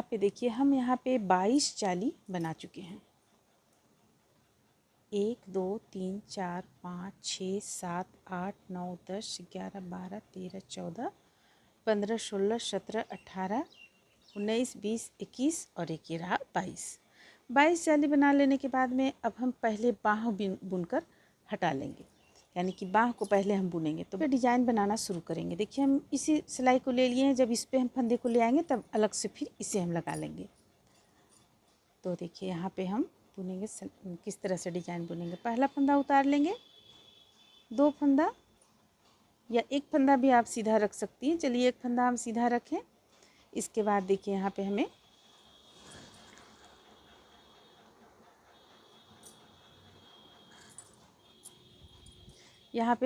यहाँ पे देखिए हम यहाँ पे 22 जाली बना चुके हैं। 1 2 3 4 5 6 7 8 9 10 11 12 13 14 15 16 17 18 19 20 21 और एक ये रहा 22 जाली बना लेने के बाद में अब हम पहले बाँह बुनकर हटा लेंगे, यानी कि बाँह को पहले हम बुनेंगे। तो डिज़ाइन बनाना शुरू करेंगे। देखिए हम इसी सिलाई को ले लिए हैं, जब इस पे हम फंदे को ले आएंगे तब अलग से फिर इसे हम लगा लेंगे। तो देखिए यहाँ पे हम बुनेंगे, किस तरह से डिज़ाइन बुनेंगे। पहला फंदा उतार लेंगे, 2 फंदा या 1 फंदा भी आप सीधा रख सकती हैं। चलिए 1 फंदा हम सीधा रखें। इसके बाद देखिए यहाँ पे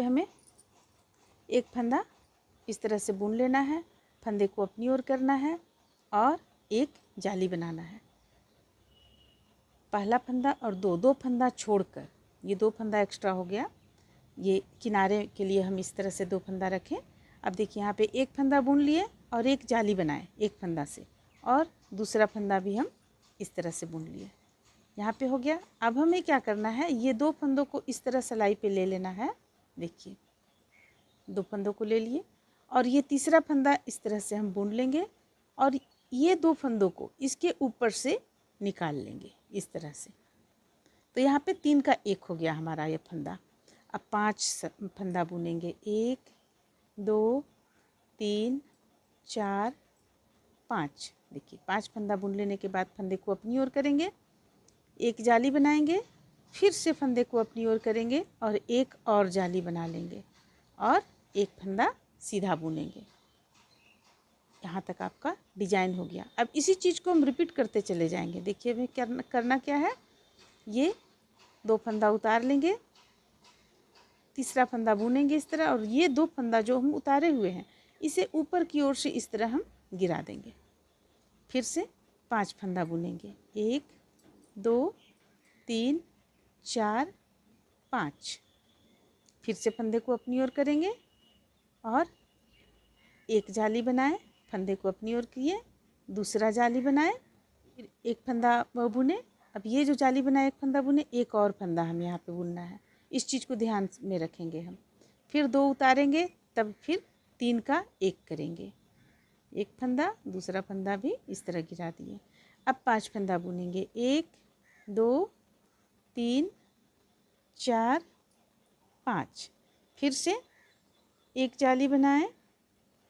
हमें एक फंदा इस तरह से बुन लेना है, फंदे को अपनी ओर करना है और एक जाली बनाना है। पहला फंदा और दो फंदा छोड़कर, ये 2 फंदा एक्स्ट्रा हो गया, ये किनारे के लिए हम इस तरह से 2 फंदा रखें। अब देखिए यहाँ पे 1 फंदा बुन लिए और एक जाली बनाए 1 फंदा से, और दूसरा फंदा भी हम इस तरह से बुन लिए। यहाँ पे हो गया। अब हमें क्या करना है, ये 2 फंदों को इस तरह सिलाई पे ले लेना है। देखिए 2 फंदों को ले लिए और ये तीसरा फंदा इस तरह से हम बुन लेंगे और ये 2 फंदों को इसके ऊपर से निकाल लेंगे इस तरह से। तो यहाँ पे 3 का 1 हो गया हमारा ये फंदा। अब 5 फंदा बुनेंगे, 1 2 3 4 5। देखिए 5 फंदा बुन लेने के बाद फंदे को अपनी ओर करेंगे, एक जाली बनाएंगे, फिर से फंदे को अपनी ओर करेंगे और एक और जाली बना लेंगे और एक फंदा सीधा बुनेंगे। यहाँ तक आपका डिजाइन हो गया। अब इसी चीज़ को हम रिपीट करते चले जाएंगे। देखिए हमें करना क्या है, ये 2 फंदा उतार लेंगे, तीसरा फंदा बुनेंगे इस तरह, और ये 2 फंदा जो हम उतारे हुए हैं इसे ऊपर की ओर से इस तरह हम गिरा देंगे। फिर से 5 फंदा बुनेंगे, 1 2 3 4 5। फिर से फंदे को अपनी ओर करेंगे और एक जाली बनाए, फंदे को अपनी ओर किए, दूसरा जाली बनाए, फिर एक फंदा बुने। अब ये जो जाली बनाए एक फंदा बुने, एक और फंदा हम यहाँ पे बुनना है। इस चीज़ को ध्यान में रखेंगे हम। फिर 2 उतारेंगे, तब फिर 3 का 1 करेंगे, एक फंदा, दूसरा फंदा भी इस तरह गिरा दिए। अब 5 फंदा बुनेंगे, 1 2 3 4 5। फिर से एक जाली बनाए,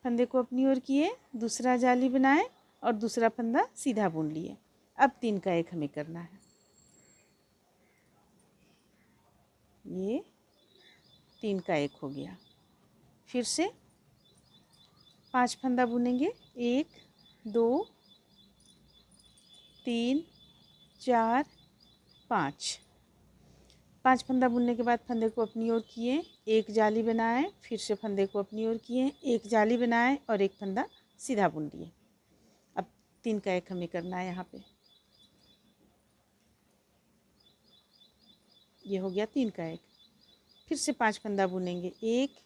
फंदे को अपनी ओर किए, दूसरा जाली बनाए और दूसरा फंदा सीधा बुन लिए। अब 3 का 1 हमें करना है। ये 3 का 1 हो गया। फिर से 5 फंदा बुनेंगे, 1 2 3 4 5। 5 फंदा बुनने के बाद फंदे को अपनी ओर किए, एक जाली बनाए, फिर से फंदे को अपनी ओर किए, एक जाली बनाए और एक फंदा सीधा बुन लिए। अब 3 का 1 हमें करना है यहाँ पे। ये हो गया 3 का 1। फिर से 5 फंदा बुनेंगे, 1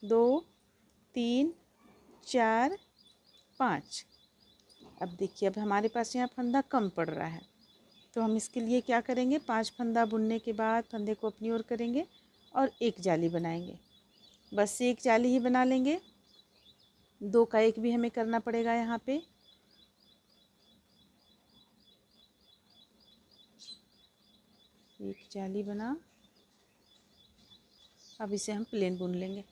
2 3 4 5। अब देखिए अब हमारे पास यहाँ फंदा कम पड़ रहा है, तो हम इसके लिए क्या करेंगे, 5 फंदा बुनने के बाद फंदे को अपनी ओर करेंगे और एक जाली बनाएंगे। बस एक जाली ही बना लेंगे, 2 का 1 भी हमें करना पड़ेगा यहाँ पे। एक जाली बना, अब इसे हम प्लेन बुन लेंगे,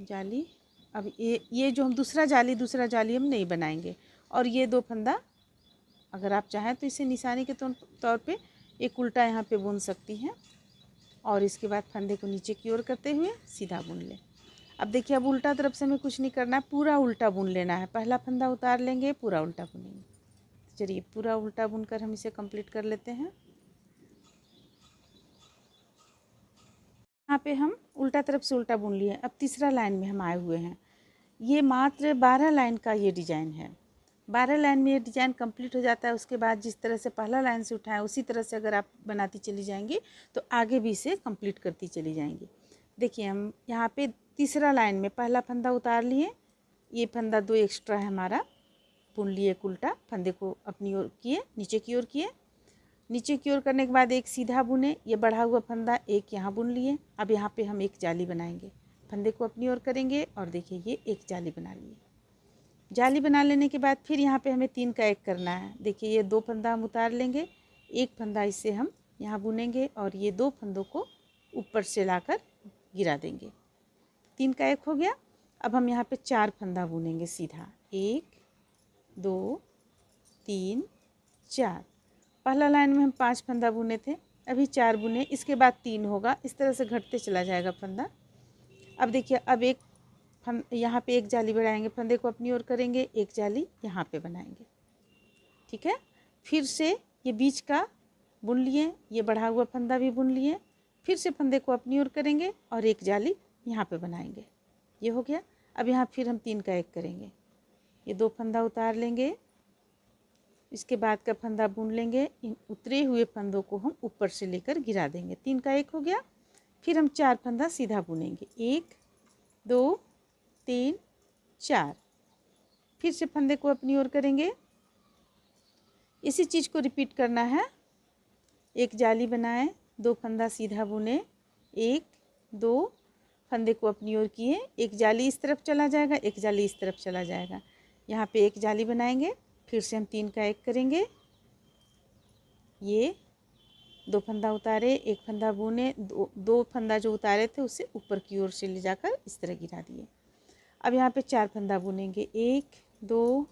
जाली। अब ये जो हम दूसरा जाली हम नहीं बनाएंगे। और ये 2 फंदा अगर आप चाहें तो इसे निशानी के तौर पे एक उल्टा यहाँ पे बुन सकती हैं और इसके बाद फंदे को नीचे की ओर करते हुए सीधा बुन लें। अब देखिए अब उल्टा तरफ से हमें कुछ नहीं करना है, पूरा उल्टा बुन लेना है। पहला फंदा उतार लेंगे, पूरा उल्टा बुनेंगे। चलिए पूरा उल्टा बुनकर हम इसे कंप्लीट कर लेते हैं। यहाँ पे हम उल्टा तरफ से उल्टा बुन लिए। अब तीसरा लाइन में हम आए हुए हैं। ये मात्र 12 लाइन का ये डिज़ाइन है। 12 लाइन में ये डिज़ाइन कंप्लीट हो जाता है। उसके बाद जिस तरह से पहला लाइन से उठाएं उसी तरह से अगर आप बनाती चली जाएंगी तो आगे भी इसे कंप्लीट करती चली जाएंगी। देखिए हम यहाँ पे तीसरा लाइन में पहला फंदा उतार लिए, ये फंदा 2 एक्स्ट्रा है हमारा, बुन लिए एक उल्टा, फंदे को अपनी ओर किए, नीचे की ओर किए, नीचे की ओर करने के बाद एक सीधा बुने, ये बढ़ा हुआ फंदा एक यहाँ बुन लिए। अब यहाँ पे हम एक जाली बनाएंगे, फंदे को अपनी ओर करेंगे और देखिए ये एक जाली बना लिए। जाली बना लेने के बाद फिर यहाँ पे हमें 3 का 1 करना है। देखिए ये 2 फंदा हम उतार लेंगे, एक फंदा इससे हम यहाँ बुनेंगे और ये 2 फंदों को ऊपर से लाकर गिरा देंगे। 3 का 1 हो गया। अब हम यहाँ पे 4 फंदा बुनेंगे सीधा, 1 2 3 4। पहला लाइन में हम 5 फंदा बुने थे, अभी 4 बुने, इसके बाद 3 होगा, इस तरह से घटते चला जाएगा फंदा। अब देखिए अब एक यहाँ पे एक जाली बढ़ाएंगे, फंदे को अपनी ओर करेंगे, एक जाली यहाँ पे बनाएंगे, ठीक है। फिर से ये बीच का बुन लिए, ये बढ़ा हुआ फंदा भी बुन लिए, फिर से फंदे को अपनी ओर करेंगे और एक जाली यहाँ पे बनाएंगे, ये हो गया। अब यहाँ फिर हम 3 का 1 करेंगे, ये 2 फंदा उतार लेंगे, इसके बाद का फंदा बुन लेंगे, इन उतरे हुए फंदों को हम ऊपर से लेकर गिरा देंगे। 3 का 1 हो गया। फिर हम 4 फंदा सीधा बुनेंगे, 1 2 3 4। फिर से फंदे को अपनी ओर करेंगे, इसी चीज़ को रिपीट करना है। एक जाली बनाए, 2 फंदा सीधा बुने, 1 2 फंदे को अपनी ओर किए, एक जाली इस तरफ चला जाएगा, एक जाली इस तरफ चला जाएगा। यहाँ पे एक जाली बनाएंगे, फिर से हम 3 का 1 करेंगे, ये 2 फंदा उतारे, एक फंदा बुने, 2 फंदा जो उतारे थे उससे ऊपर की ओर से ले जाकर इस तरह गिरा दिए। अब यहाँ पे 4 फंदा बुनेंगे, 1 2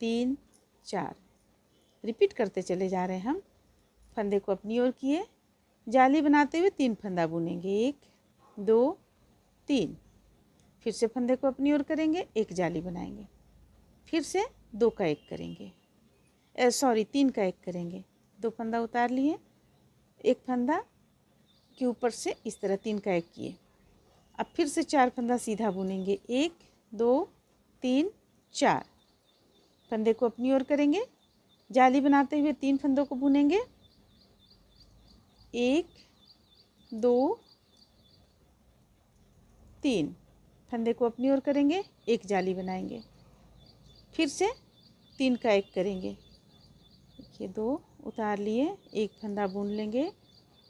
3 4। रिपीट करते चले जा रहे हैं हम। फंदे को अपनी ओर किए, जाली बनाते हुए 3 फंदा बुनेंगे, 1 2 3। फिर से फंदे को अपनी ओर करेंगे, एक जाली बनाएंगे, फिर से 2 का 1 करेंगे, 3 का 1 करेंगे। 2 फंदा उतार लिए, एक फंदा के ऊपर से इस तरह 3 का 1 किए। अब फिर से 4 फंदा सीधा बुनेंगे, 1 2 3 4। फंदे को अपनी ओर करेंगे, जाली बनाते हुए 3 फंदों को बुनेंगे, 1 2 3। फंदे को अपनी ओर करेंगे, एक जाली बनाएंगे, फिर से 3 का 1 करेंगे। देखिए 2 उतार लिए, एक फंदा बुन लेंगे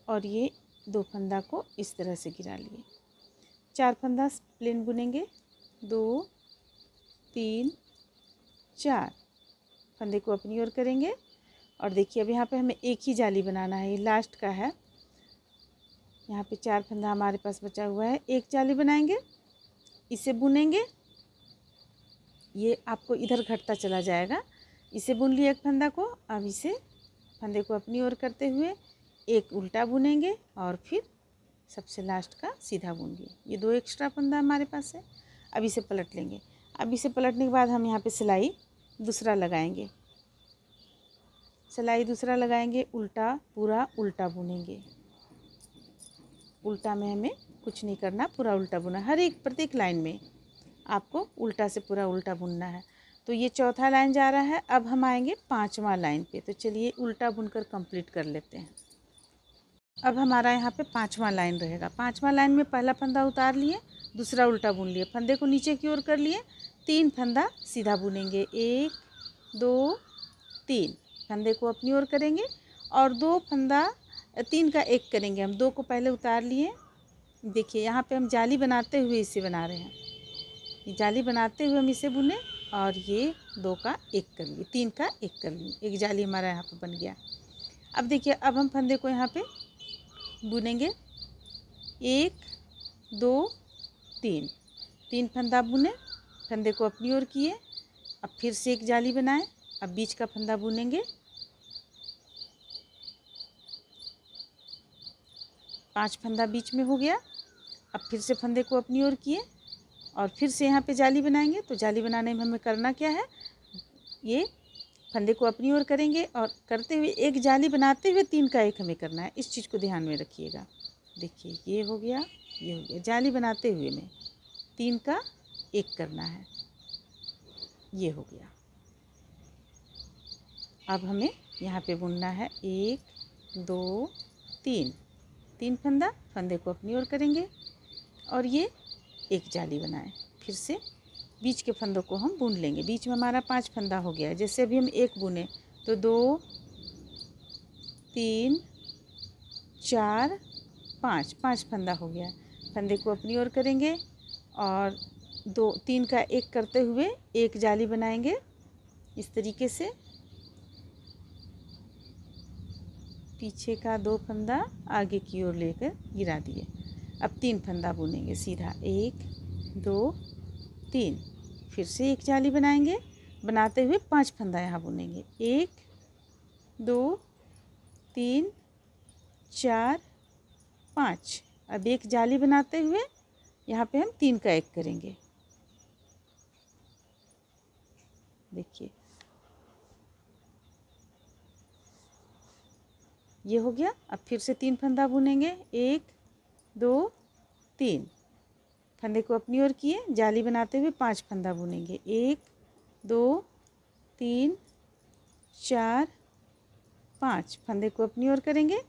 और ये 2 फंदा को इस तरह से गिरा लिए। 4 फंदा प्लेन बुनेंगे, 2 3 4। फंदे को अपनी ओर करेंगे और देखिए अब यहाँ पे हमें एक ही जाली बनाना है, ये लास्ट का है। यहाँ पे 4 फंदा हमारे पास बचा हुआ है, एक जाली बनाएंगे, इसे बुनेंगे, ये आपको इधर घटता चला जाएगा। इसे बुन लिए एक फंदा को, अब इसे फंदे को अपनी ओर करते हुए एक उल्टा बुनेंगे और फिर सबसे लास्ट का सीधा बुन लिए। ये 2 एक्स्ट्रा फंदा हमारे पास है। अब इसे पलट लेंगे। अब इसे पलटने के बाद हम यहाँ पे सिलाई दूसरा लगाएंगे, सिलाई दूसरा लगाएंगे, उल्टा पूरा उल्टा बुनेंगे। उल्टा में हमें कुछ नहीं करना, पूरा उल्टा बुना, हर एक प्रत्येक लाइन में आपको उल्टा से पूरा उल्टा बुनना है। तो ये चौथा लाइन जा रहा है। अब हम आएंगे 5वां लाइन पे, तो चलिए उल्टा बुनकर कंप्लीट कर लेते हैं। अब हमारा यहाँ पे 5वां लाइन रहेगा। 5वां लाइन में पहला फंदा उतार लिए, दूसरा उल्टा बुन लिए, फंदे को नीचे की ओर कर लिए, 3 फंदा सीधा बुनेंगे, 1 2 3। फंदे को अपनी ओर करेंगे और 2 फंदा 3 का 1 करेंगे। हम 2 को पहले उतार लिए, देखिए यहाँ पे हम जाली बनाते हुए इसे बना रहे हैं, ये जाली बनाते हुए हम इसे बुने और ये 2 का 1 कर लिए, 3 का 1 कर लिए, एक जाली हमारा यहाँ पे बन गया। अब देखिए अब हम फंदे को यहाँ पे बुनेंगे, 1 2 3। 3 फंदा बुने, फंदे को अपनी ओर किए, अब फिर से एक जाली बनाए, अब बीच का फंदा बुनेंगे, 5 फंदा बीच में हो गया। अब फिर से फंदे को अपनी ओर किए और फिर से यहाँ पे जाली बनाएंगे। तो जाली बनाने में हमें करना क्या है, ये फंदे को अपनी ओर करेंगे और करते हुए एक जाली बनाते हुए 3 का 1 हमें करना है, इस चीज़ को ध्यान में रखिएगा। देखिए ये हो गया, ये हो गया, जाली बनाते हुए में 3 का 1 करना है, ये हो गया। अब हमें यहाँ पे बुनना है 1 2 3। 3 फंदा, फंदे को अपनी ओर करेंगे और ये एक जाली बनाएं, फिर से बीच के फंदों को हम बुन लेंगे। बीच में हमारा 5 फंदा हो गया है। जैसे अभी हम एक बुने तो 2 3 4 5, 5 फंदा हो गया। फंदे को अपनी ओर करेंगे और 2 3 का एक करते हुए एक जाली बनाएंगे इस तरीके से। पीछे का 2 फंदा आगे की ओर लेकर गिरा दिए। अब 3 फंदा बुनेंगे सीधा, 1 2 3। फिर से एक जाली बनाएंगे, बनाते हुए 5 फंदा यहाँ बुनेंगे, 1 2 3 4 5। अब एक जाली बनाते हुए यहाँ पे हम 3 का एक करेंगे। देखिए ये हो गया। अब फिर से 3 फंदा बुनेंगे, 1 2 3। फंदे को अपनी ओर किए, जाली बनाते हुए 5 फंदा बुनेंगे, 1 2 3 4 5। फंदे को अपनी ओर करेंगे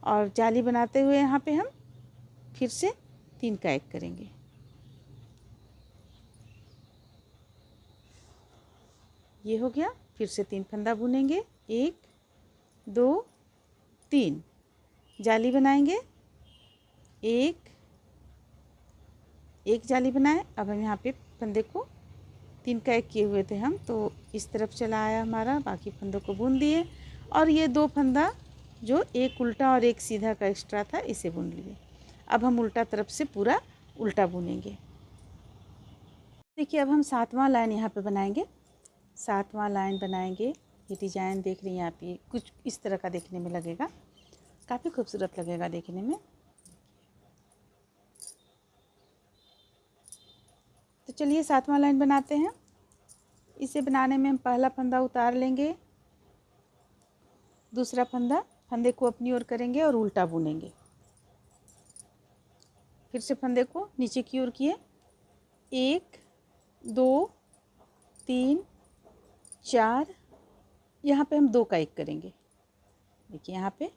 और जाली बनाते हुए यहाँ पे हम फिर से 3 का एक करेंगे। ये हो गया। फिर से 3 फंदा बुनेंगे, 1 2 3। जाली बनाएंगे, एक जाली बनाए। अब हम यहाँ पे फंदे को 3 का एक किए हुए थे हम, तो इस तरफ चला आया हमारा, बाकी फंदों को बुन दिए। और ये 2 फंदा जो एक उल्टा और एक सीधा का एक्स्ट्रा था इसे बुन लिए। अब हम उल्टा तरफ से पूरा उल्टा बुनेंगे। देखिए अब हम 7वां लाइन यहाँ पे बनाएंगे। 7वां लाइन बनाएंगे। ये डिजाइन देख रही हैं आप, ये कुछ इस तरह का देखने में लगेगा, काफ़ी खूबसूरत लगेगा देखने में। तो चलिए 7वां लाइन बनाते हैं। इसे बनाने में हम पहला फंदा उतार लेंगे, दूसरा फंदे को अपनी ओर करेंगे और उल्टा बुनेंगे। फिर से फंदे को नीचे की ओर किए, 1 2 3 4। यहाँ पे हम 2 का एक करेंगे। देखिए यहाँ पे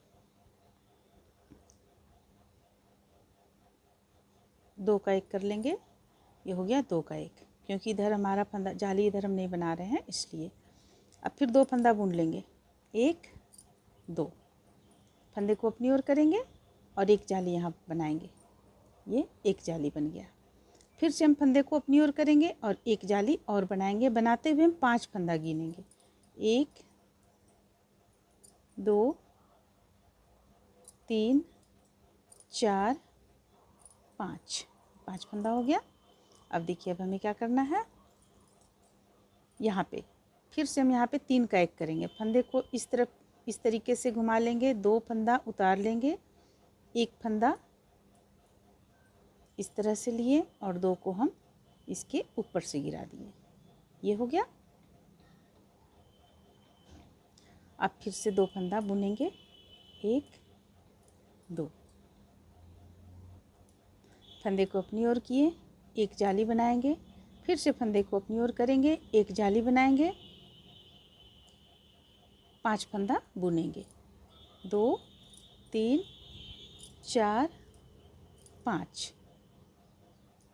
2 का एक कर लेंगे। ये हो गया 2 का एक, क्योंकि इधर हमारा फंदा जाली इधर हम नहीं बना रहे हैं इसलिए। अब फिर 2 फंदा बुन लेंगे, 1 2। फंदे को अपनी ओर करेंगे और एक जाली यहाँ बनाएंगे। ये एक जाली बन गया। फिर से हम फंदे को अपनी ओर करेंगे और एक जाली और बनाएंगे। बनाते हुए हम 5 फंदा गिनेंगे, 1 2 3 4 5। 5 फंदा हो गया। अब देखिए अब हमें क्या करना है, यहाँ पे फिर से हम यहाँ पे 3 का एक करेंगे। फंदे को इस तरफ इस तरीके से घुमा लेंगे, 2 फंदा उतार लेंगे, एक फंदा इस तरह से लिए और 2 को हम इसके ऊपर से गिरा दिए। ये हो गया। अब फिर से 2 फंदा बुनेंगे, 1 2। फंदे को अपनी ओर किए, एक जाली बनाएंगे। फिर से फंदे को अपनी ओर करेंगे, एक जाली बनाएंगे, 5 फंदा बुनेंगे, 2 3 4 5।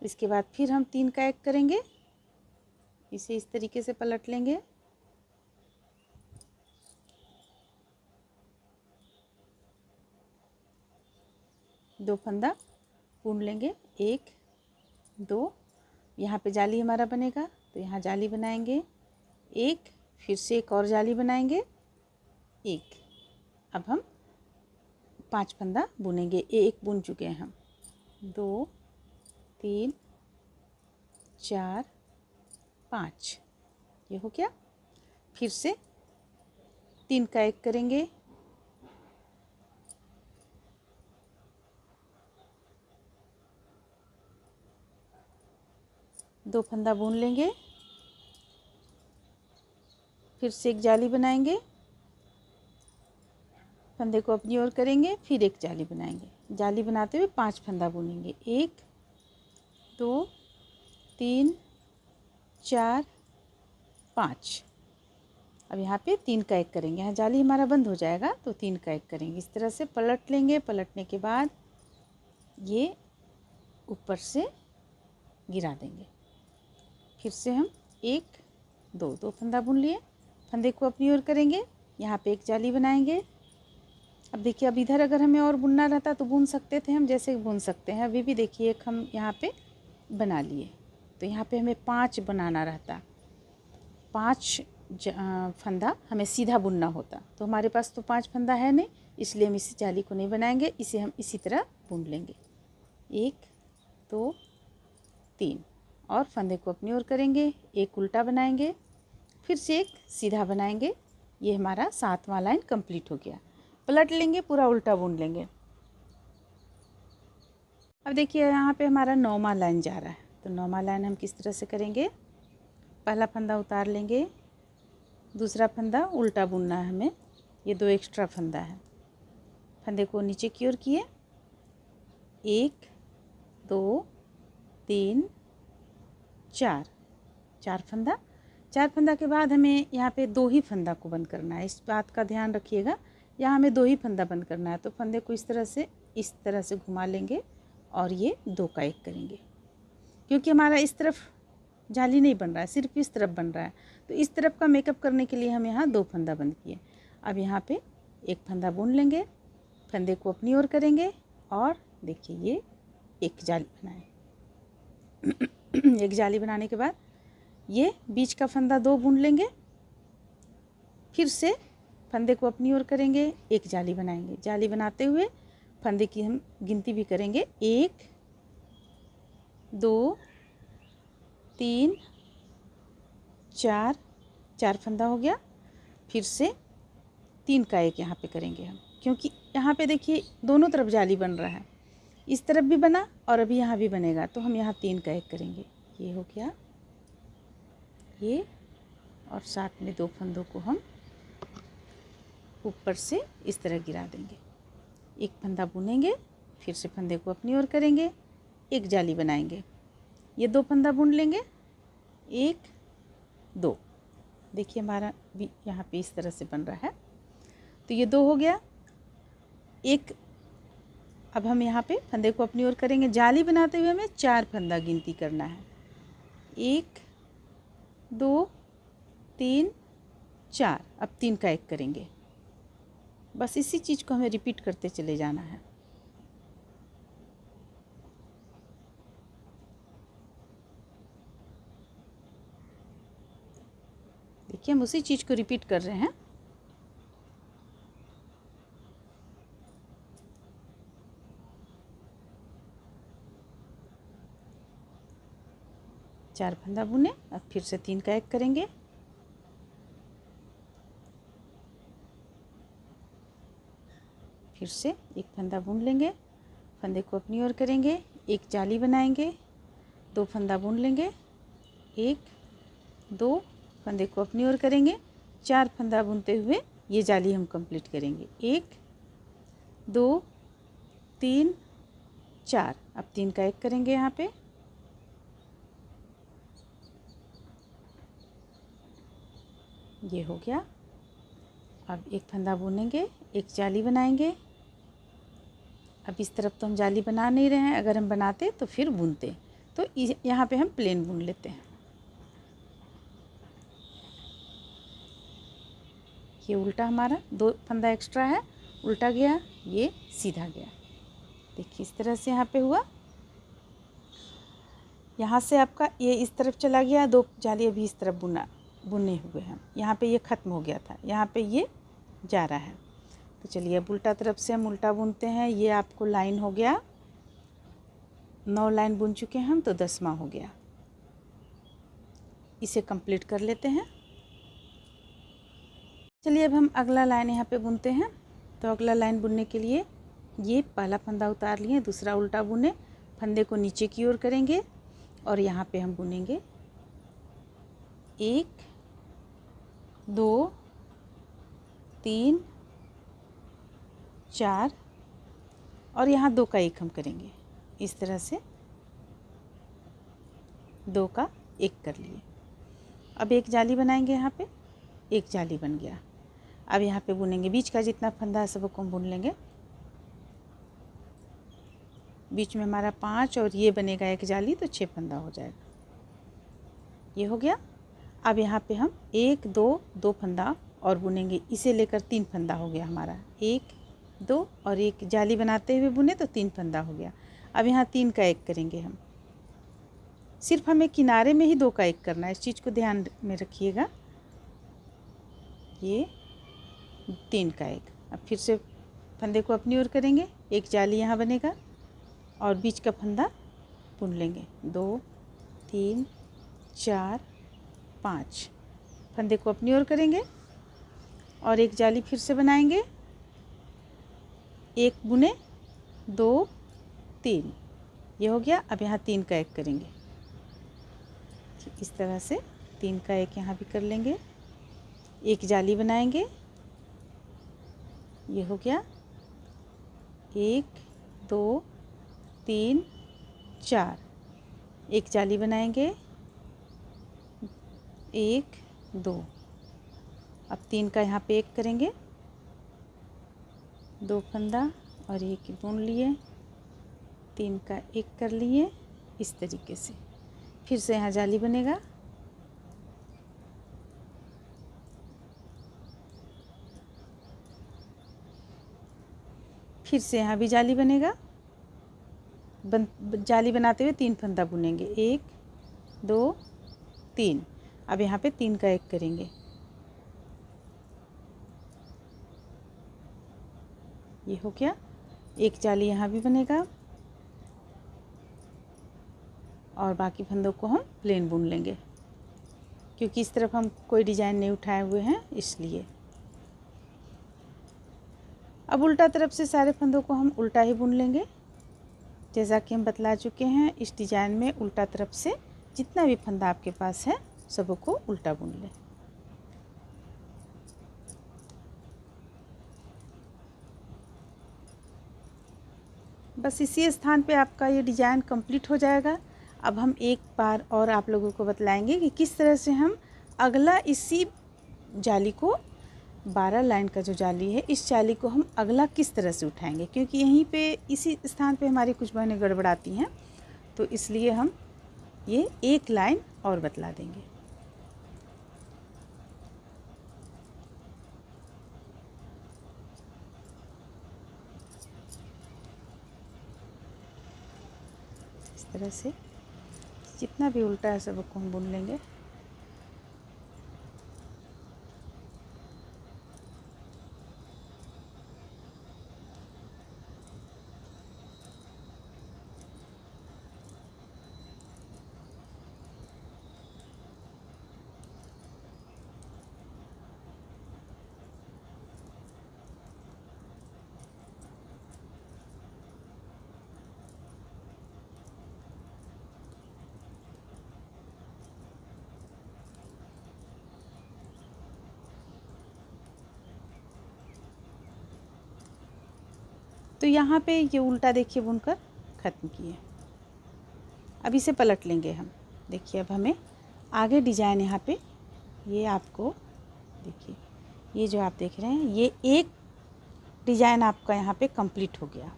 इसके बाद फिर हम 3 का एक करेंगे। इसे इस तरीके से पलट लेंगे, दो फंदा बुन लेंगे, 1 2। यहाँ पे जाली हमारा बनेगा तो यहाँ जाली बनाएंगे, 1। फिर से एक और जाली बनाएंगे, 1। अब हम 5 फंदा बुनेंगे। एक बुन चुके हैं हम, 2 3 4 5। ये हो गया। फिर से 3 का एक करेंगे, दो फंदा बुन लेंगे। फिर से एक जाली बनाएंगे, फंदे को अपनी ओर करेंगे, फिर एक जाली बनाएंगे। जाली बनाते हुए 5 फंदा बुनेंगे, 1 2 3 4 5। अब यहाँ पे 3 का एक करेंगे। यहाँ जाली हमारा बंद हो जाएगा तो 3 का एक करेंगे। इस तरह से पलट लेंगे। पलटने के बाद ये ऊपर से गिरा देंगे। फिर से हम एक दो फंदा बुन लिए, फंदे को अपनी ओर करेंगे, यहाँ पे एक जाली बनाएंगे। अब देखिए, अब इधर अगर हमें और बुनना रहता तो बुन सकते थे हम, जैसे बुन सकते हैं। अभी भी देखिए एक हम यहाँ पे बना लिए, तो यहाँ पे हमें 5 बनाना रहता, 5 फंदा हमें सीधा बुनना होता। तो हमारे पास तो 5 फंदा है नहीं, इसलिए हम इस जाली को नहीं बनाएंगे, इसे हम इसी तरह बुन लेंगे। 1 2 3 और फंदे को अपनी ओर करेंगे, एक उल्टा बनाएंगे, फिर से एक सीधा बनाएंगे। ये हमारा 7वां लाइन कंप्लीट हो गया। पलट लेंगे, पूरा उल्टा बुन लेंगे। अब देखिए यहाँ पे हमारा 9वां लाइन जा रहा है, तो 9वां लाइन हम किस तरह से करेंगे। पहला फंदा उतार लेंगे, दूसरा फंदा उल्टा बुनना है हमें, ये 2 एक्स्ट्रा फंदा है। फंदे को नीचे की ओर किए, 1 2 3 4 फंदा। 4 फंदा के बाद हमें यहाँ पे 2 ही फंदा को बंद करना है, इस बात का ध्यान रखिएगा। यहाँ हमें 2 ही फंदा बंद करना है, तो फंदे को इस तरह से घुमा लेंगे और ये 2 का 1 करेंगे। क्योंकि हमारा इस तरफ जाली नहीं बन रहा है, सिर्फ इस तरफ बन रहा है, तो इस तरफ का मेकअप करने के लिए हम यहाँ 2 फंदा बंद किए। अब यहाँ पे एक फंदा बुन लेंगे, फंदे को अपनी ओर करेंगे और देखिए ये एक जाली बनाए। एक जाली बनाने के बाद ये बीच का फंदा 2 बुन लेंगे, फिर से फंदे को अपनी ओर करेंगे, एक जाली बनाएंगे। जाली बनाते हुए फंदे की हम गिनती भी करेंगे, 1 2 3 4 फंदा हो गया। फिर से 3 का 1 यहाँ पे करेंगे हम, क्योंकि यहाँ पे देखिए दोनों तरफ जाली बन रहा है, इस तरफ भी बना और अभी यहाँ भी बनेगा, तो हम यहाँ 3 का 1 करेंगे। ये हो गया ये, और साथ में 2 फंदों को हम ऊपर से इस तरह गिरा देंगे। एक फंदा बुनेंगे, फिर से फंदे को अपनी ओर करेंगे, एक जाली बनाएंगे, ये 2 फंदा बुन लेंगे, 1 2। देखिए हमारा भी यहाँ पे इस तरह से बन रहा है, तो ये 2 हो गया। एक अब हम यहाँ पे फंदे को अपनी ओर करेंगे, जाली बनाते हुए हमें 4 फंदा गिनती करना है, 1 2 3 4। अब 3 का 1 करेंगे, बस इसी चीज़ को हमें रिपीट करते चले जाना है। देखिए हम उसी चीज़ को रिपीट कर रहे हैं। चार फंदा बुने, अब फिर से 3 का 1 करेंगे, फिर से एक फंदा बुन लेंगे, फंदे को अपनी ओर करेंगे, एक जाली बनाएंगे, 2 फंदा बुन लेंगे, 1 2 फंदे को अपनी ओर करेंगे, 4 फंदा बुनते हुए ये जाली हम कंप्लीट करेंगे, 1 2 3 4। अब 3 का 1 करेंगे यहाँ पे, ये हो गया। अब एक फंदा बुनेंगे, एक जाली बनाएंगे। अब इस तरफ तो हम जाली बना नहीं रहे हैं, अगर हम बनाते तो फिर बुनते, तो यहाँ पे हम प्लेन बुन लेते हैं। ये उल्टा हमारा 2 फंदा एक्स्ट्रा है, उल्टा गया, ये सीधा गया। देखिए इस तरह से यहाँ पे हुआ, यहाँ से आपका ये इस तरफ चला गया, 2 जाली अभी इस तरफ बुने हुए हैं, यहाँ पे ये ख़त्म हो गया था, यहाँ पे ये जा रहा है। तो चलिए अब उल्टा तरफ से हम उल्टा बुनते हैं। ये आपको लाइन हो गया, 9 लाइन बुन चुके हैं हम, तो 10वां हो गया। इसे कंप्लीट कर लेते हैं। चलिए अब हम अगला लाइन यहाँ पे बुनते हैं। तो अगला लाइन बुनने के लिए ये पहला फंदा उतार लिए, दूसरा उल्टा बुने, फंदे को नीचे की ओर करेंगे और यहाँ पे हम बुनेंगे 1 2 3 4 और यहाँ 2 का 1 हम करेंगे। इस तरह से 2 का 1 कर लिए। अब एक जाली बनाएंगे, यहाँ पे एक जाली बन गया। अब यहाँ पे बुनेंगे, बीच का जितना फंदा है सबको हम बुन लेंगे। बीच में हमारा 5 और ये बनेगा एक जाली, तो 6 फंदा हो जाएगा। ये हो गया। अब यहाँ पे हम 1 2 2 फंदा और बुनेंगे, इसे लेकर 3 फंदा हो गया हमारा। 1 2 और एक जाली बनाते हुए बुने तो 3 फंदा हो गया। अब यहाँ 3 का 1 करेंगे हम। सिर्फ हमें किनारे में ही 2 का 1 करना है, इस चीज़ को ध्यान में रखिएगा। ये 3 का 1। अब फिर से फंदे को अपनी ओर करेंगे, एक जाली यहाँ बनेगा और बीच का फंदा बुन लेंगे। 2 3 4 5 फंदे को अपनी ओर करेंगे और एक जाली फिर से बनाएंगे, एक बुने 2 3, ये हो गया। अब यहाँ 3 का 1 करेंगे, इस तरह से 3 का 1 यहाँ भी कर लेंगे, एक जाली बनाएंगे, ये हो गया। 1 2 3 4 एक जाली बनाएंगे, 1 2। अब 3 का यहाँ पे 1 करेंगे, 2 फंदा और एक बुन लिए, 3 का 1 कर लिए इस तरीके से। फिर से यहाँ जाली बनेगा, फिर से यहाँ भी जाली बनेगा। जाली बनाते हुए 3 फंदा बुनेंगे, 1 2 3। अब यहाँ पे 3 का 1 करेंगे, ये हो गया। एक जाली यहाँ भी बनेगा और बाकी फंदों को हम प्लेन बुन लेंगे, क्योंकि इस तरफ हम कोई डिजाइन नहीं उठाए हुए हैं इसलिए। अब उल्टा तरफ से सारे फंदों को हम उल्टा ही बुन लेंगे, जैसा कि हम बतला चुके हैं। इस डिजाइन में उल्टा तरफ से जितना भी फंदा आपके पास है सबको उल्टा बुन लें। बस इसी स्थान पे आपका ये डिजाइन कंप्लीट हो जाएगा। अब हम एक बार और आप लोगों को बतलाएंगे कि किस तरह से हम अगला इसी जाली को 12 लाइन का जो जाली है, इस जाली को हम अगला किस तरह से उठाएंगे, क्योंकि यहीं पे इसी स्थान पे हमारी कुछ बहनें गड़बड़ाती हैं, तो इसलिए हम ये एक लाइन और बतला देंगे। इस तरह से जितना भी उल्टा है सबको हम बुन लेंगे। तो यहाँ पे ये उल्टा देखिए बुनकर ख़त्म किए। अब इसे पलट लेंगे हम। देखिए अब हमें आगे डिजाइन यहाँ पे, ये आपको देखिए, ये जो आप देख रहे हैं ये एक डिजाइन आपका यहाँ पे कंप्लीट हो गया,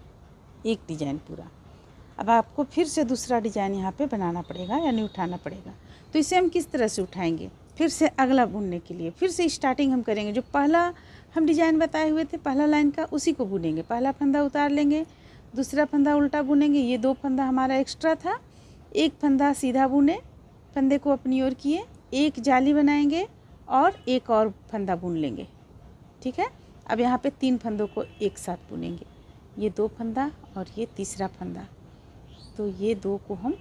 एक डिजाइन पूरा। अब आपको फिर से दूसरा डिजाइन यहाँ पे बनाना पड़ेगा, यानी उठाना पड़ेगा। तो इसे हम किस तरह से उठाएंगे, फिर से अगला बुनने के लिए फिर से स्टार्टिंग हम करेंगे। जो पहला हम डिजाइन बताए हुए थे पहला लाइन का, उसी को बुनेंगे। पहला फंदा उतार लेंगे, दूसरा फंदा उल्टा बुनेंगे। ये 2 फंदा हमारा एक्स्ट्रा था, एक फंदा सीधा बुने, फंदे को अपनी ओर किए, एक जाली बनाएंगे और एक और फंदा बुन लेंगे। ठीक है। अब यहाँ पे 3 फंदों को एक साथ बुनेंगे, ये 2 फंदा और ये तीसरा फंदा। तो ये 2 को हम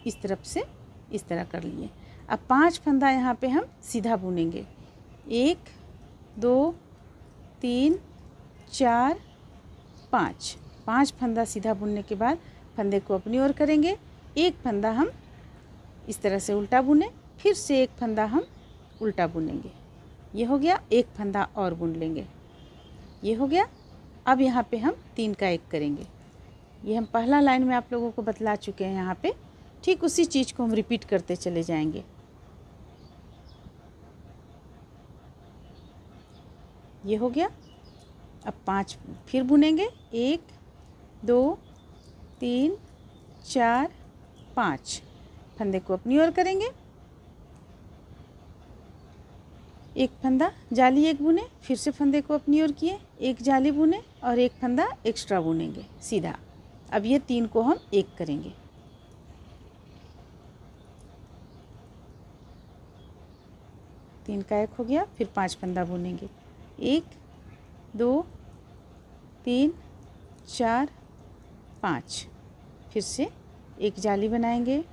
इस तरफ से इस तरह कर लिए। अब 5 फंदा यहाँ पे हम सीधा बुनेंगे, 1 2 3 4 5। 5 फंदा सीधा बुनने के बाद फंदे को अपनी ओर करेंगे, एक फंदा हम इस तरह से उल्टा बुने, फिर से एक फंदा हम उल्टा बुनेंगे। ये हो गया। एक फंदा और बुन लेंगे, ये हो गया। अब यहाँ पे हम 3 का 1 करेंगे। ये हम पहला लाइन में आप लोगों को बतला चुके हैं। यहाँ पे ठीक उसी चीज़ को हम रिपीट करते चले जाएंगे। ये हो गया। अब 5 फिर बुनेंगे, 1 2 3 4 5। फंदे को अपनी ओर करेंगे, एक फंदा जाली एक बुने, फिर से फंदे को अपनी ओर किए, एक जाली बुने और एक फंदा एक्स्ट्रा बुनेंगे सीधा। अब ये 3 को हम एक करेंगे। तीन का एक हो गया, फिर 5 फंदा बुनेंगे, 1 2 3 4 5। फिर से एक जाली बनाएंगे,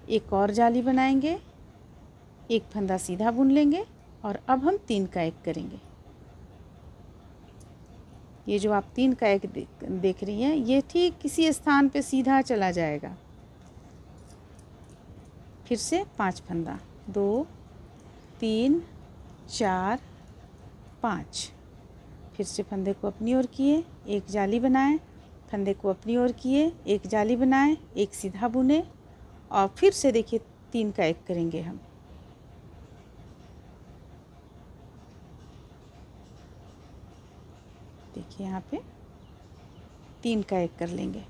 एक और जाली बनाएंगे, एक फंदा सीधा बुन लेंगे और अब हम 3 का एक करेंगे। ये जो आप 3 का एक देख रही हैं, ये ठीक किसी स्थान पे सीधा चला जाएगा। फिर से 5 फंदा, 2 3 4 5। फिर से फंदे को अपनी ओर किए, एक जाली बनाएं, फंदे को अपनी ओर किए, एक जाली बनाएं, एक सीधा बुने और फिर से देखिए 3 का एक करेंगे हम। देखिए यहाँ पे 3 का एक कर लेंगे,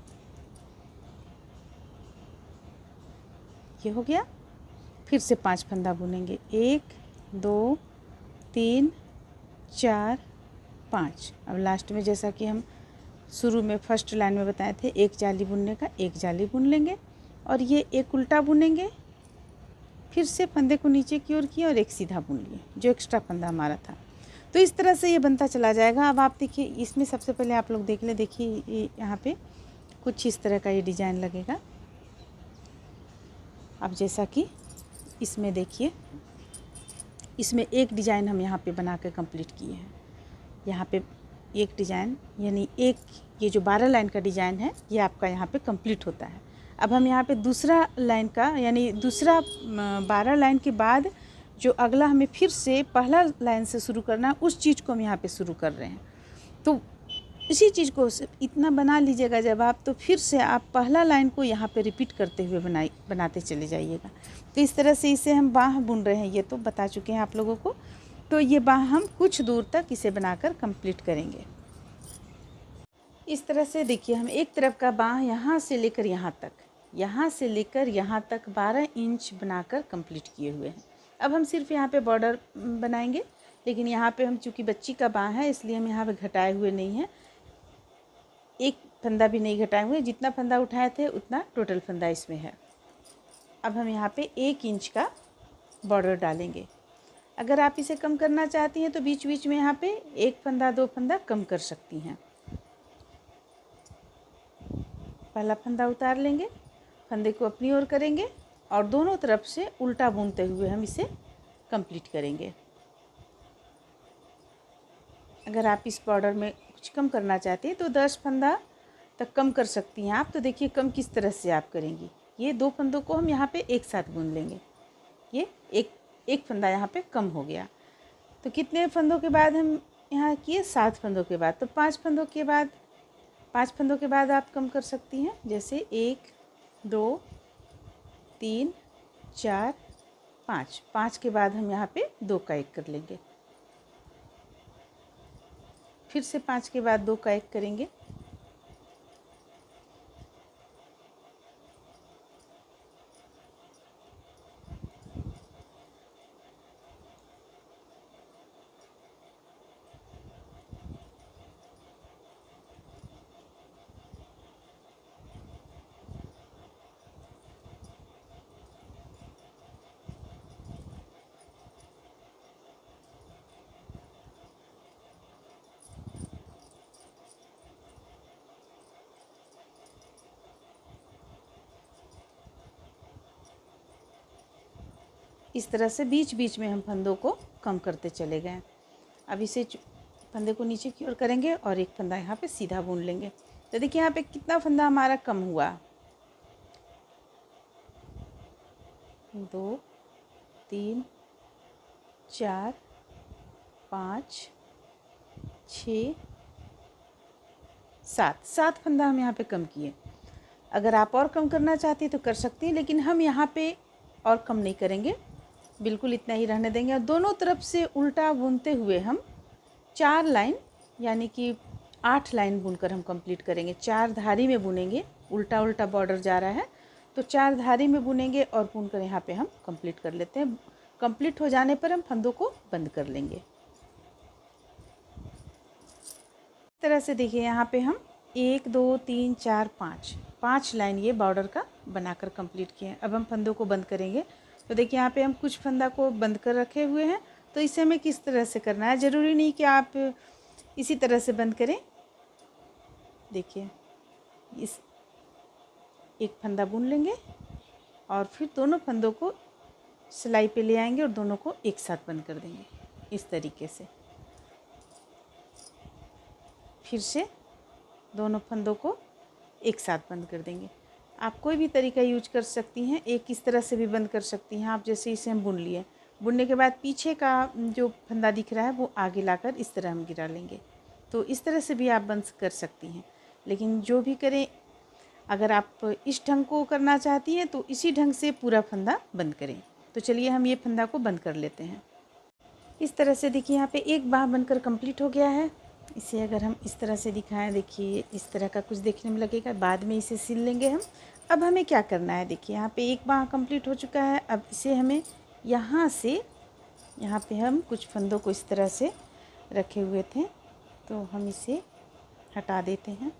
ये हो गया। फिर से 5 फंदा बुनेंगे, 1 2 3 4 5। अब लास्ट में जैसा कि हम शुरू में फर्स्ट लाइन में बताए थे, एक जाली बुनने का, एक जाली बुन लेंगे और ये एक उल्टा बुनेंगे, फिर से फंदे को नीचे की ओर किया और एक सीधा बुन लिए, जो एक्स्ट्रा फंदा हमारा था। तो इस तरह से ये बनता चला जाएगा। अब आप देखिए, इसमें सबसे पहले आप लोग देख लें, देखिए यहाँ पे कुछ इस तरह का ये डिज़ाइन लगेगा। अब जैसा कि इसमें देखिए, इसमें एक डिज़ाइन हम यहाँ पे बना के कंप्लीट किए हैं। यहाँ पे एक डिज़ाइन यानी एक ये जो 12 लाइन का डिज़ाइन है, ये आपका यहाँ पे कंप्लीट होता है। अब हम यहाँ पे दूसरा लाइन का यानी दूसरा 12 लाइन के बाद जो अगला हमें फिर से पहला लाइन से शुरू करना है, उस चीज़ को हम यहाँ पे शुरू कर रहे हैं। तो इसी चीज़ को इतना बना लीजिएगा जब आप, तो फिर से आप पहला लाइन को यहाँ पे रिपीट करते हुए बनाते चले जाइएगा। तो इस तरह से इसे हम बाह बुन रहे हैं, ये तो बता चुके हैं आप लोगों को। तो ये बाह हम कुछ दूर तक इसे बनाकर कंप्लीट करेंगे। इस तरह से देखिए, हम एक तरफ का बाह यहाँ से लेकर यहाँ तक, यहाँ से लेकर यहाँ तक 12 इंच बनाकर कंप्लीट किए हुए हैं। अब हम सिर्फ यहाँ पे बॉर्डर बनाएंगे, लेकिन यहाँ पे हम चूँकि बच्ची का बाह है इसलिए हम यहाँ पे घटाए हुए नहीं हैं, एक फंदा भी नहीं घटाए हुए। जितना फंदा उठाए थे उतना टोटल फंदा इसमें है। अब हम यहाँ पे 1 इंच का बॉर्डर डालेंगे। अगर आप इसे कम करना चाहती हैं तो बीच बीच में यहाँ पे 1 फंदा 2 फंदा कम कर सकती हैं। पहला फंदा उतार लेंगे, फंदे को अपनी ओर करेंगे और दोनों तरफ से उल्टा बुनते हुए हम इसे कंप्लीट करेंगे। अगर आप इस बॉर्डर में कुछ कम करना चाहते हैं तो 10 फंदा तक कम कर सकती हैं आप। तो देखिए कम किस तरह से आप करेंगी। ये 2 फंदों को हम यहाँ पे एक साथ बुन लेंगे। ये एक फंदा यहाँ पे कम हो गया। तो कितने फंदों के बाद हम यहाँ किए? 7 फंदों के बाद। तो 5 फंदों के बाद आप कम कर सकती हैं। जैसे 1 2 3 4 5। 5 के बाद हम यहाँ पे 2 का 1 कर लेंगे। फिर से 5 के बाद 2 का 1 करेंगे। इस तरह से बीच बीच में हम फंदों को कम करते चले गए। अब इसे फंदे को नीचे की ओर करेंगे और एक फंदा यहाँ पे सीधा बुन लेंगे। तो देखिए यहाँ पे कितना फंदा हमारा कम हुआ। 2 3 4 5 6 7 फंदा हम यहाँ पे कम किए। अगर आप और कम करना चाहती हैं तो कर सकती हैं, लेकिन हम यहाँ पे और कम नहीं करेंगे, बिल्कुल इतना ही रहने देंगे। और दोनों तरफ से उल्टा बुनते हुए हम 4 लाइन यानी कि 8 लाइन बुनकर हम कंप्लीट करेंगे। 4 धारी में बुनेंगे, उल्टा उल्टा बॉर्डर जा रहा है तो 4 धारी में बुनेंगे और बुनकर यहाँ पे हम कंप्लीट कर लेते हैं। कंप्लीट हो जाने पर हम फंदों को बंद कर लेंगे। इस तरह से देखिए यहाँ पे हम 1 2 3 4 5 लाइन ये बॉर्डर का बनाकर कंप्लीट किए हैं। अब हम फंदों को बंद करेंगे। तो देखिए यहाँ पे हम कुछ फंदा को बंद कर रखे हुए हैं। तो इसे हमें किस तरह से करना है, ज़रूरी नहीं कि आप इसी तरह से बंद करें। देखिए इस एक फंदा बुन लेंगे और फिर दोनों फंदों को सिलाई पे ले आएंगे और दोनों को एक साथ बंद कर देंगे इस तरीके से। फिर से दोनों फंदों को एक साथ बंद कर देंगे। आप कोई भी तरीका यूज कर सकती हैं, एक इस तरह से भी बंद कर सकती हैं आप। जैसे इसे हम बुन लिए, बुनने के बाद पीछे का जो फंदा दिख रहा है वो आगे लाकर इस तरह हम गिरा लेंगे। तो इस तरह से भी आप बंद कर सकती हैं। लेकिन जो भी करें, अगर आप इस ढंग को करना चाहती हैं तो इसी ढंग से पूरा फंदा बंद करें। तो चलिए हम ये फंदा को बंद कर लेते हैं। इस तरह से देखिए यहाँ पे एक बाह बनकर कंप्लीट हो गया है। इसे अगर हम इस तरह से दिखाएं, देखिए इस तरह का कुछ देखने में लगेगा। बाद में इसे सिल लेंगे हम। अब हमें क्या करना है, देखिए यहाँ पे एक बाह कंप्लीट हो चुका है। अब इसे हमें यहाँ से, यहाँ पे हम कुछ फंदों को इस तरह से रखे हुए थे, तो हम इसे हटा देते हैं।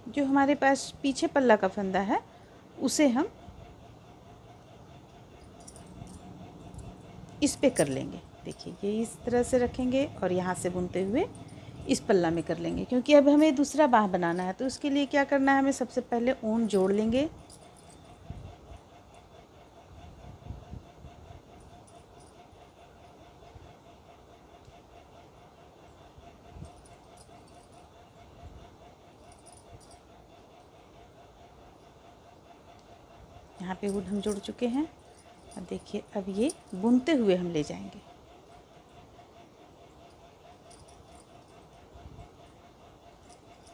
जो हमारे पास पीछे पल्ला का फंदा है उसे हम इस पे कर लेंगे। देखिए ये इस तरह से रखेंगे और यहाँ से बुनते हुए इस पल्ला में कर लेंगे, क्योंकि अब हमें दूसरा बाह बनाना है। तो उसके लिए क्या करना है, हमें सबसे पहले ऊन जोड़ लेंगे। यहाँ पे ऊन हम जोड़ चुके हैं। अब देखिए अब ये बुनते हुए हम ले जाएंगे।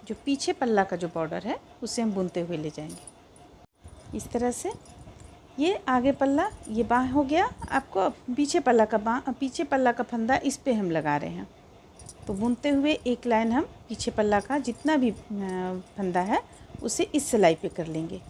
जो पीछे पल्ला का जो बॉर्डर है उसे हम बुनते हुए ले जाएंगे इस तरह से। ये आगे पल्ला, ये बाह हो गया। आपको पीछे पल्ला का पीछे पल्ला का फंदा इस पे हम लगा रहे हैं। तो बुनते हुए एक लाइन हम पीछे पल्ला का जितना भी फंदा है उसे इस सिलाई पे कर लेंगे।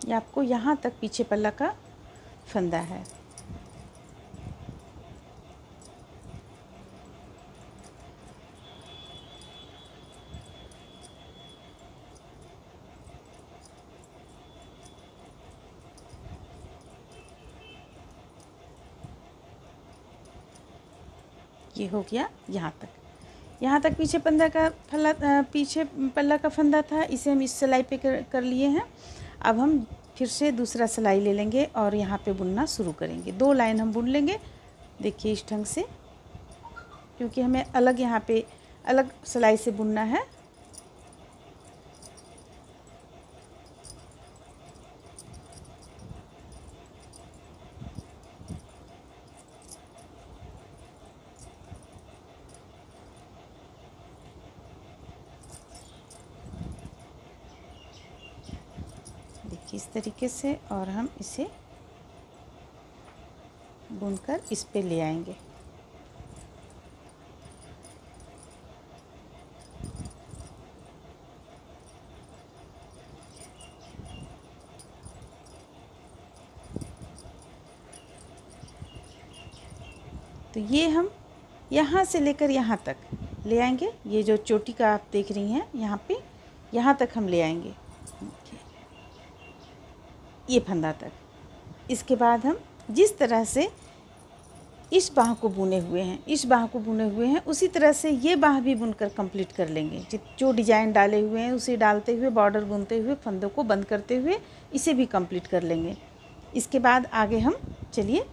ये आपको यहाँ तक पीछे पल्ला का फंदा है। ये हो गया यहाँ तक पीछे पीछे पल्ला का फंदा था। इसे हम इस सिलाई पे कर लिए हैं। अब हम फिर से दूसरा सिलाई ले लेंगे और यहाँ पे बुनना शुरू करेंगे। 2 लाइन हम बुन लेंगे। देखिए इस ढंग से, क्योंकि हमें अलग यहाँ पे अलग सिलाई से बुनना है। इस तरीके से, और हम इसे बुनकर इस पे ले आएंगे। तो ये हम यहाँ से लेकर यहाँ तक ले आएंगे। ये जो चोटी का आप देख रही हैं यहाँ पे, यहाँ तक हम ले आएंगे, ये फंदा तक। इसके बाद हम जिस तरह से इस बाह को बुने हुए हैं, इस बाह को बुने हुए हैं, उसी तरह से ये बाह भी बुनकर कंप्लीट कर लेंगे। जो डिजाइन डाले हुए हैं उसे डालते हुए, बॉर्डर बुनते हुए, फंदों को बंद करते हुए इसे भी कंप्लीट कर लेंगे। इसके बाद आगे हम चलिए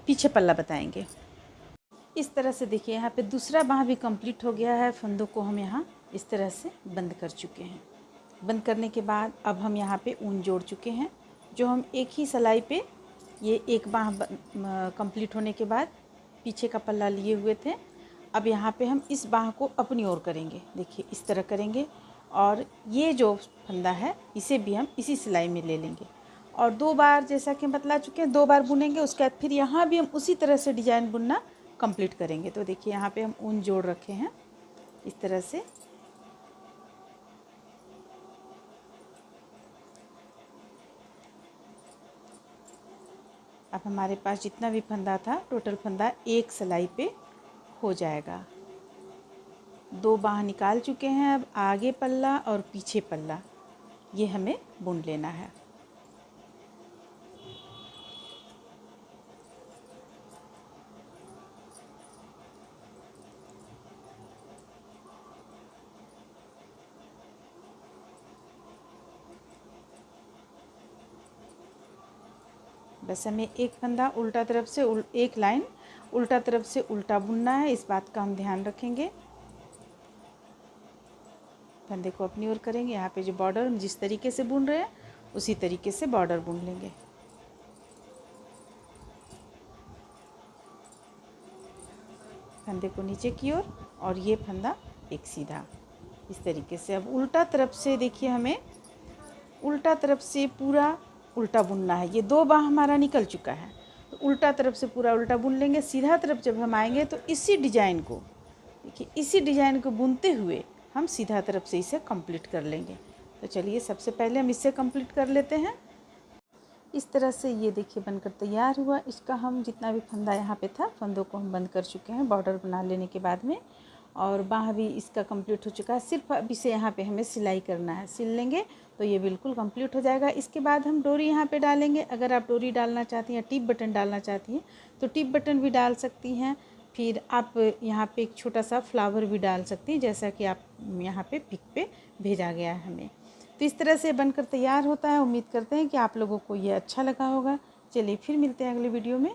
पीछे पल्ला बताएंगे। इस तरह से देखिए यहाँ पे दूसरा बाह भी कंप्लीट हो गया है। फंदों को हम यहाँ इस तरह से बंद कर चुके हैं। बंद करने के बाद अब हम यहाँ पे ऊन जोड़ चुके हैं। जो हम एक ही सिलाई पे ये एक बाह कंप्लीट होने के बाद पीछे का पल्ला लिए हुए थे, अब यहाँ पे हम इस बाह को अपनी ओर करेंगे। देखिए इस तरह करेंगे और ये जो फंदा है इसे भी हम इसी सिलाई में ले लेंगे और 2 बार, जैसा कि हम बतला चुके हैं, 2 बार बुनेंगे। उसके बाद फिर यहाँ भी हम उसी तरह से डिजाइन बुनना कंप्लीट करेंगे। तो देखिए यहाँ पे हम ऊन जोड़ रखे हैं इस तरह से। अब हमारे पास जितना भी फंदा था, टोटल फंदा एक सिलाई पे हो जाएगा। 2 बाह निकाल चुके हैं। अब आगे पल्ला और पीछे पल्ला ये हमें बुन लेना है। बस हमें एक फंदा उल्टा तरफ से एक लाइन उल्टा तरफ से उल्टा बुनना है। इस बात का हम ध्यान रखेंगे। फंदे को अपनी ओर करेंगे। यहाँ पे जो बॉर्डर हम जिस तरीके से बुन रहे हैं उसी तरीके से बॉर्डर बुन लेंगे। फंदे को नीचे की ओर और ये फंदा एक सीधा, इस तरीके से। अब उल्टा तरफ से देखिए, हमें उल्टा तरफ से पूरा उल्टा बुनना है। ये 2 बाह हमारा निकल चुका है, तो उल्टा तरफ से पूरा उल्टा बुन लेंगे। सीधा तरफ जब हम आएंगे तो इसी डिजाइन को देखिए, इसी डिजाइन को बुनते हुए हम सीधा तरफ से इसे कंप्लीट कर लेंगे। तो चलिए सबसे पहले हम इससे कंप्लीट कर लेते हैं। इस तरह से ये देखिए बनकर तैयार हुआ। इसका हम जितना भी फंदा यहाँ पे था, फंदों को हम बंद कर चुके हैं बॉर्डर बना लेने के बाद में, और बाह भी इसका कंप्लीट हो चुका है। सिर्फ अब इसे यहाँ पे हमें सिलाई करना है। सिल लेंगे तो ये बिल्कुल कंप्लीट हो जाएगा। इसके बाद हम डोरी यहाँ पे डालेंगे। अगर आप डोरी डालना चाहती हैं, टिप बटन डालना चाहती हैं तो टिप बटन भी डाल सकती हैं। फिर आप यहाँ पे एक छोटा सा फ्लावर भी डाल सकती हैं, जैसा कि आप यहाँ पे पिक पे भेजा गया है हमें। तो इस तरह से बनकर तैयार होता है। उम्मीद करते हैं कि आप लोगों को ये अच्छा लगा होगा। चलिए फिर मिलते हैं अगले वीडियो में।